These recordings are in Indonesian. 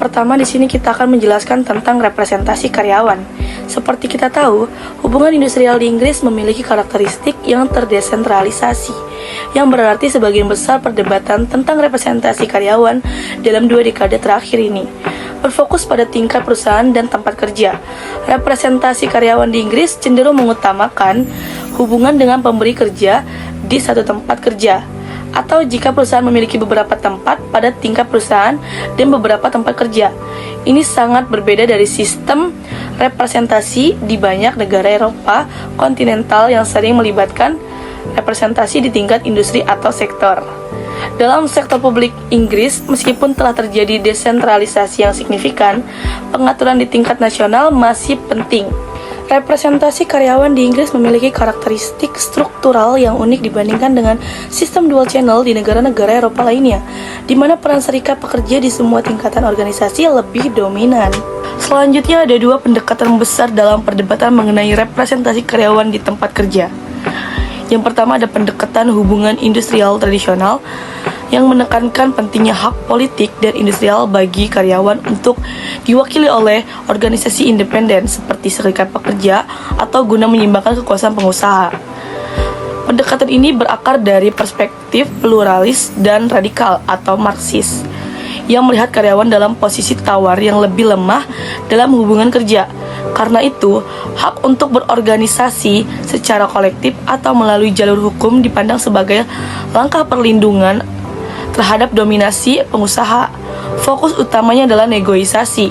pertama di sini kita akan menjelaskan tentang representasi karyawan. Seperti kita tahu, hubungan industrial di Inggris memiliki karakteristik yang terdesentralisasi, yang berarti sebagian besar perdebatan tentang representasi karyawan dalam 2 dekade terakhir ini berfokus pada tingkat perusahaan dan tempat kerja. Representasi karyawan di Inggris cenderung mengutamakan hubungan dengan pemberi kerja di satu tempat kerja, atau jika perusahaan memiliki beberapa tempat pada tingkat perusahaan dan beberapa tempat kerja. Ini sangat berbeda dari sistem representasi di banyak negara Eropa kontinental yang sering melibatkan representasi di tingkat industri atau sektor. Dalam sektor publik Inggris, meskipun telah terjadi desentralisasi yang signifikan, pengaturan di tingkat nasional masih penting. Representasi karyawan di Inggris memiliki karakteristik struktural yang unik dibandingkan dengan sistem dual channel di negara-negara Eropa lainnya, di mana peran serikat pekerja di semua tingkatan organisasi lebih dominan. Selanjutnya ada 2 pendekatan besar dalam perdebatan mengenai representasi karyawan di tempat kerja. Yang pertama ada pendekatan hubungan industrial tradisional yang menekankan pentingnya hak politik dan industrial bagi karyawan untuk diwakili oleh organisasi independen seperti serikat pekerja atau guna menyeimbangkan kekuasaan pengusaha. Pendekatan ini berakar dari perspektif pluralis dan radikal atau Marxis yang melihat karyawan dalam posisi tawar yang lebih lemah dalam hubungan kerja. Karena itu, hak untuk berorganisasi secara kolektif atau melalui jalur hukum dipandang sebagai langkah perlindungan terhadap dominasi pengusaha. Fokus utamanya adalah negosiasi,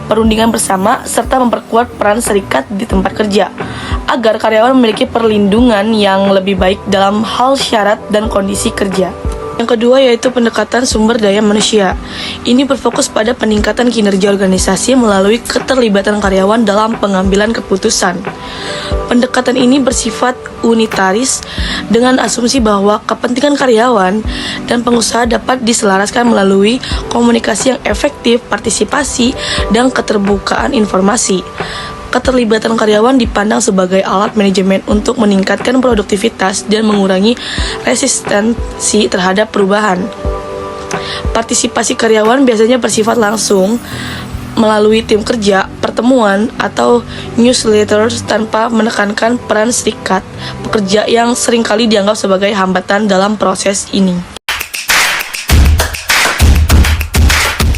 perundingan bersama, serta memperkuat peran serikat di tempat kerja, agar karyawan memiliki perlindungan yang lebih baik dalam hal syarat dan kondisi kerja. Yang kedua yaitu pendekatan sumber daya manusia. Ini berfokus pada peningkatan kinerja organisasi melalui keterlibatan karyawan dalam pengambilan keputusan. Pendekatan ini bersifat unitaris dengan asumsi bahwa kepentingan karyawan dan pengusaha dapat diselaraskan melalui komunikasi yang efektif, partisipasi, dan keterbukaan informasi. Keterlibatan karyawan dipandang sebagai alat manajemen untuk meningkatkan produktivitas dan mengurangi resistensi terhadap perubahan. Partisipasi karyawan biasanya bersifat langsung melalui tim kerja, pertemuan, atau newsletters tanpa menekankan peran serikat pekerja yang seringkali dianggap sebagai hambatan dalam proses ini.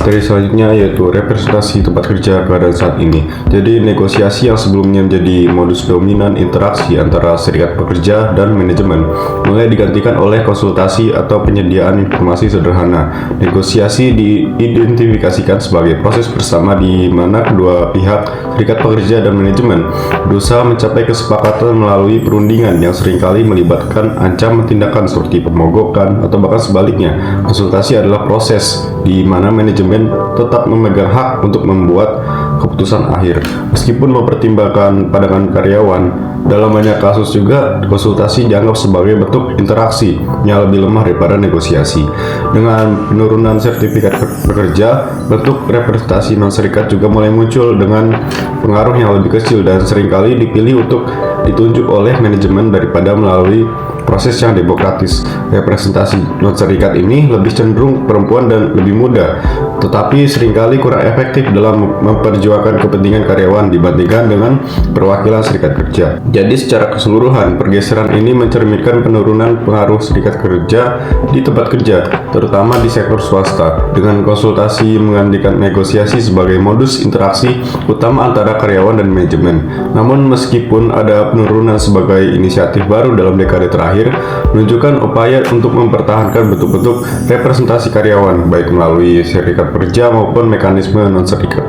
Materi selanjutnya yaitu representasi tempat kerja pada saat ini. Jadi negosiasi yang sebelumnya menjadi modus dominan interaksi antara serikat pekerja dan manajemen mulai digantikan oleh konsultasi atau penyediaan informasi sederhana. Negosiasi diidentifikasikan sebagai proses bersama di mana kedua pihak, serikat pekerja dan manajemen, berusaha mencapai kesepakatan melalui perundingan yang seringkali melibatkan ancaman tindakan seperti pemogokan atau bahkan sebaliknya. Konsultasi adalah proses di mana manajemen tetap memegang hak untuk membuat keputusan akhir, meskipun mempertimbangkan pandangan karyawan. Dalam banyak kasus juga, konsultasi dianggap sebagai bentuk interaksi yang lebih lemah daripada negosiasi. Dengan penurunan sertifikat pekerja, bentuk representasi non-serikat juga mulai muncul dengan pengaruh yang lebih kecil dan seringkali dipilih untuk ditunjuk oleh manajemen daripada melalui proses yang demokratis. Representasi non-serikat ini lebih cenderung perempuan dan lebih muda, tetapi seringkali kurang efektif dalam memperjuangkan kepentingan karyawan dibandingkan dengan perwakilan serikat kerja. Jadi secara keseluruhan, pergeseran ini mencerminkan penurunan pengaruh serikat kerja di tempat kerja, terutama di sektor swasta, dengan konsultasi menggantikan negosiasi sebagai modus interaksi utama antara karyawan dan manajemen. Namun meskipun ada penurunan sebagai inisiatif baru dalam dekade terakhir, menunjukkan upaya untuk mempertahankan bentuk-bentuk representasi karyawan, baik melalui serikat pekerja maupun mekanisme non-serikat.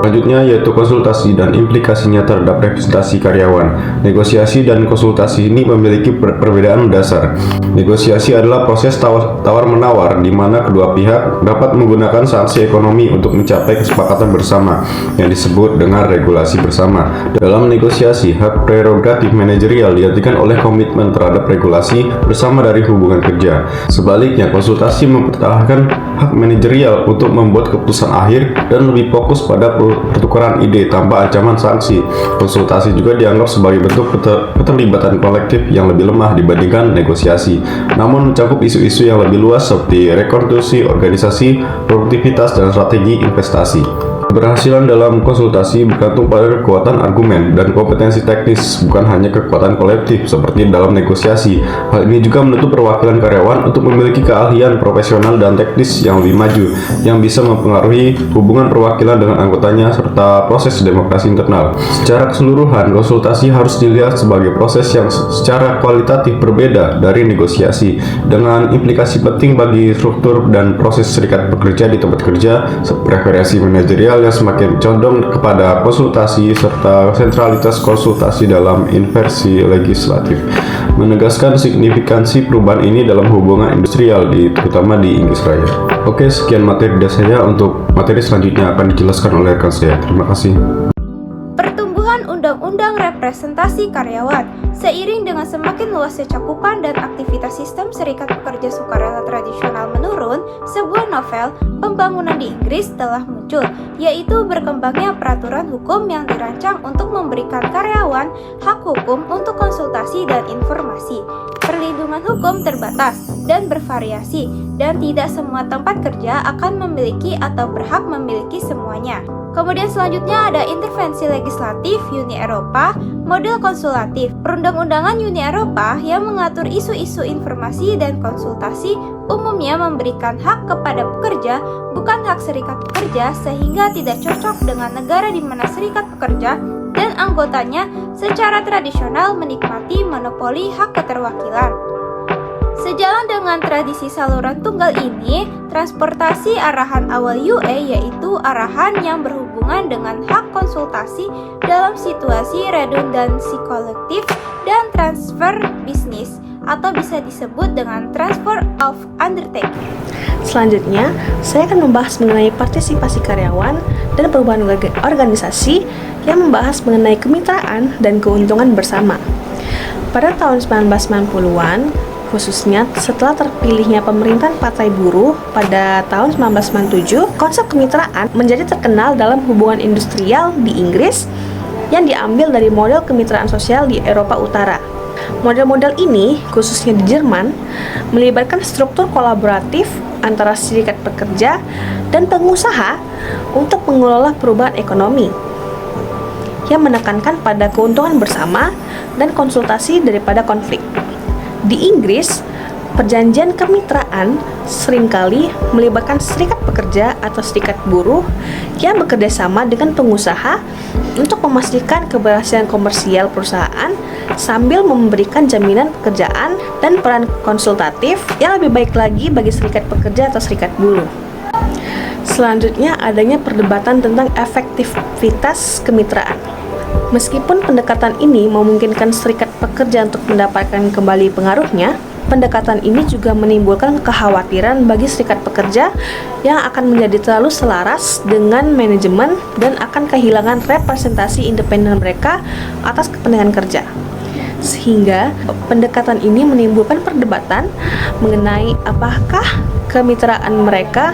Selanjutnya yaitu konsultasi dan implikasinya terhadap representasi karyawan. Negosiasi dan konsultasi ini memiliki perbedaan mendasar. Negosiasi adalah proses tawar-menawar di mana kedua pihak dapat menggunakan sanksi ekonomi untuk mencapai kesepakatan bersama yang disebut dengan regulasi bersama. Dalam negosiasi, hak prerogatif manajerial digantikan oleh komitmen terhadap regulasi bersama dari hubungan kerja. Sebaliknya, konsultasi mempertahankan hak manajerial untuk membuat keputusan akhir dan lebih fokus pada pertukaran ide tanpa ancaman sanksi. Konsultasi juga dianggap sebagai bentuk keterlibatan kolektif yang lebih lemah dibandingkan negosiasi, namun mencakup isu-isu yang lebih luas seperti rekonstruksi organisasi, produktivitas, dan strategi investasi. Keberhasilan dalam konsultasi bergantung pada kekuatan argumen dan kompetensi teknis, bukan hanya kekuatan kolektif seperti dalam negosiasi. Hal ini juga menuntut perwakilan karyawan untuk memiliki keahlian profesional dan teknis yang lebih maju, yang bisa mempengaruhi hubungan perwakilan dengan anggotanya serta proses demokrasi internal. Secara keseluruhan, konsultasi harus dilihat sebagai proses yang secara kualitatif berbeda dari negosiasi, dengan implikasi penting bagi struktur dan proses serikat pekerja di tempat kerja, preferensi manajerial yang semakin condong kepada konsultasi, serta sentralitas konsultasi dalam inversi legislatif, menegaskan signifikansi perubahan ini dalam hubungan industrial, terutama di Inggris Raya. Oke, sekian materi dari saya. Untuk materi selanjutnya akan dijelaskan oleh rekan saya. Terima kasih. Pertumbuhan undang-undang representasi karyawan. Seiring dengan semakin luasnya cakupan dan aktivitas sistem serikat pekerja sukarela tradisional menurun, sebuah novel pembangunan di Inggris telah muncul, yaitu berkembangnya peraturan hukum yang dirancang untuk memberikan karyawan hak hukum untuk konsultasi dan informasi. Perlindungan hukum terbatas dan bervariasi, dan tidak semua tempat kerja akan memiliki atau berhak memiliki semuanya. Kemudian selanjutnya ada intervensi legislatif Uni Eropa, model konsulatif, perundang-undangan Uni Eropa yang mengatur isu-isu informasi dan konsultasi umumnya memberikan hak kepada pekerja, bukan hak serikat pekerja, sehingga tidak cocok dengan negara di mana serikat pekerja dan anggotanya secara tradisional menikmati monopoli hak keterwakilan. Sejalan dengan tradisi saluran tunggal ini, transportasi arahan awal UE yaitu arahan yang berhubungan dengan hak konsultasi dalam situasi redundansi kolektif dan transfer bisnis, atau bisa disebut dengan transfer of undertaking. Selanjutnya, saya akan membahas mengenai partisipasi karyawan dan perubahan organisasi yang membahas mengenai kemitraan dan keuntungan bersama. Pada tahun 1990-an, khususnya setelah terpilihnya pemerintahan Partai Buruh pada tahun 1997, konsep kemitraan menjadi terkenal dalam hubungan industrial di Inggris yang diambil dari model kemitraan sosial di Eropa Utara. Model-model ini, khususnya di Jerman, melibatkan struktur kolaboratif antara serikat pekerja dan pengusaha untuk mengelola perubahan ekonomi yang menekankan pada keuntungan bersama dan konsultasi daripada konflik. Di Inggris, perjanjian kemitraan seringkali melibatkan serikat pekerja atau serikat buruh yang bekerja sama dengan pengusaha untuk memastikan keberhasilan komersial perusahaan sambil memberikan jaminan pekerjaan dan peran konsultatif yang lebih baik lagi bagi serikat pekerja atau serikat buruh. Selanjutnya, adanya perdebatan tentang efektivitas kemitraan. Meskipun pendekatan ini memungkinkan serikat pekerja untuk mendapatkan kembali pengaruhnya, pendekatan ini juga menimbulkan kekhawatiran bagi serikat pekerja yang akan menjadi terlalu selaras dengan manajemen dan akan kehilangan representasi independen mereka atas kepentingan kerja. Sehingga pendekatan ini menimbulkan perdebatan mengenai apakah kemitraan mereka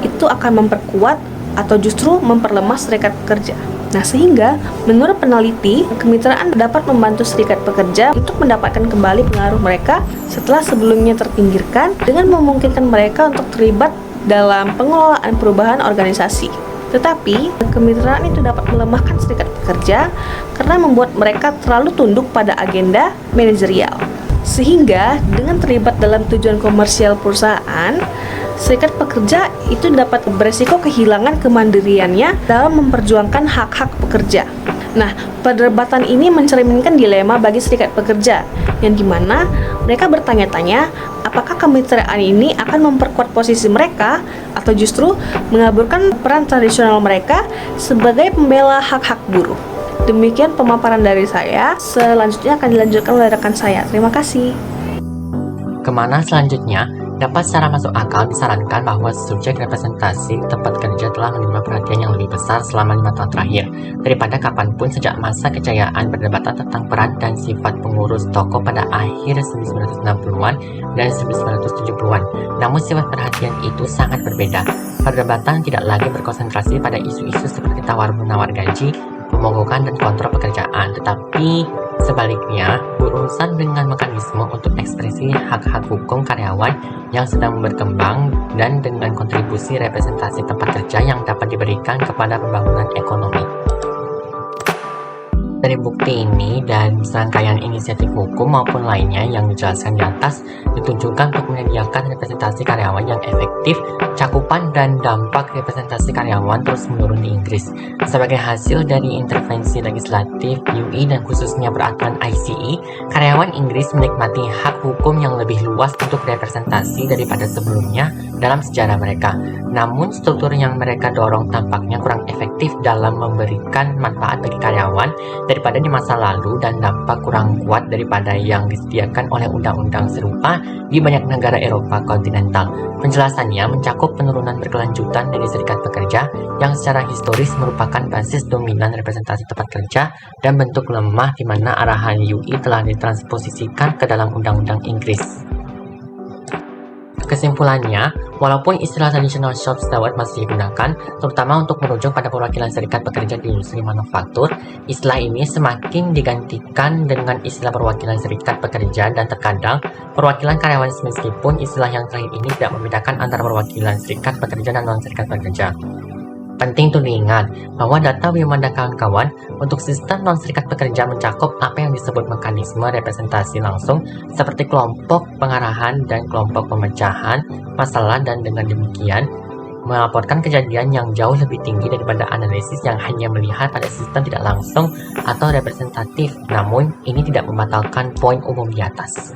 itu akan memperkuat atau justru memperlemah serikat pekerja. Nah, sehingga menurut peneliti, kemitraan dapat membantu serikat pekerja untuk mendapatkan kembali pengaruh mereka setelah sebelumnya terpinggirkan, dengan memungkinkan mereka untuk terlibat dalam pengelolaan perubahan organisasi. Tetapi, kemitraan itu dapat melemahkan serikat pekerja karena membuat mereka terlalu tunduk pada agenda manajerial. Sehingga, dengan terlibat dalam tujuan komersial perusahaan, serikat pekerja itu dapat beresiko kehilangan kemandiriannya dalam memperjuangkan hak-hak pekerja. Nah, perdebatan ini mencerminkan dilema bagi serikat pekerja, yang dimana mereka bertanya-tanya apakah kemitraan ini akan memperkuat posisi mereka atau justru mengaburkan peran tradisional mereka sebagai pembela hak-hak buruh. Demikian pemaparan dari saya. Selanjutnya akan dilanjutkan oleh rekan saya. Terima kasih. Kemana selanjutnya? Dapat secara masuk akal disarankan bahwa subjek representasi tempat kerja telah menerima perhatian yang lebih besar selama 5 tahun terakhir daripada kapanpun sejak masa kejayaan perdebatan tentang peran dan sifat pengurus toko pada akhir 1960-an dan 1970-an. Namun sifat perhatian itu sangat berbeda. Perdebatan tidak lagi berkonsentrasi pada isu-isu seperti tawar-menawar gaji, pemogokan dan kontrol pekerjaan, tetapi sebaliknya berurusan dengan mekanisme untuk ekspresi hak-hak hukum karyawan yang sedang berkembang dan dengan kontribusi representasi tempat kerja yang dapat diberikan kepada pembangunan ekonomi. Dari bukti ini dan serangkaian inisiatif hukum maupun lainnya yang dijelaskan di atas ditujukan untuk menyediakan representasi karyawan yang efektif, cakupan dan dampak representasi karyawan terus menurun di Inggris. Sebagai hasil dari intervensi legislatif UI dan khususnya peraturan ICE, karyawan Inggris menikmati hak hukum yang lebih luas untuk representasi daripada sebelumnya dalam sejarah mereka. Namun struktur yang mereka dorong tampaknya kurang efektif dalam memberikan manfaat bagi karyawan daripada di masa lalu dan dampak kurang kuat daripada yang disediakan oleh undang-undang serupa di banyak negara Eropa kontinental. Penjelasannya mencakup penurunan berkelanjutan dari serikat pekerja yang secara historis merupakan basis dominan representasi tempat kerja dan bentuk lemah di mana arahan UI telah ditransposisikan ke dalam undang-undang Inggris. Kesimpulannya, walaupun istilah traditional shop steward masih digunakan, terutama untuk merujuk pada perwakilan serikat pekerja di industri manufaktur, istilah ini semakin digantikan dengan istilah perwakilan serikat pekerja dan terkadang perwakilan karyawan meskipun istilah yang terakhir ini tidak membedakan antara perwakilan serikat pekerja dan non-serikat pekerja. Penting untuk diingat bahwa data Wieman dan kawan-kawan untuk sistem non-serikat pekerja mencakup apa yang disebut mekanisme representasi langsung seperti kelompok pengarahan dan kelompok pemecahan masalah dan dengan demikian melaporkan kejadian yang jauh lebih tinggi daripada analisis yang hanya melihat pada sistem tidak langsung atau representatif. Namun, ini tidak membatalkan poin umum di atas.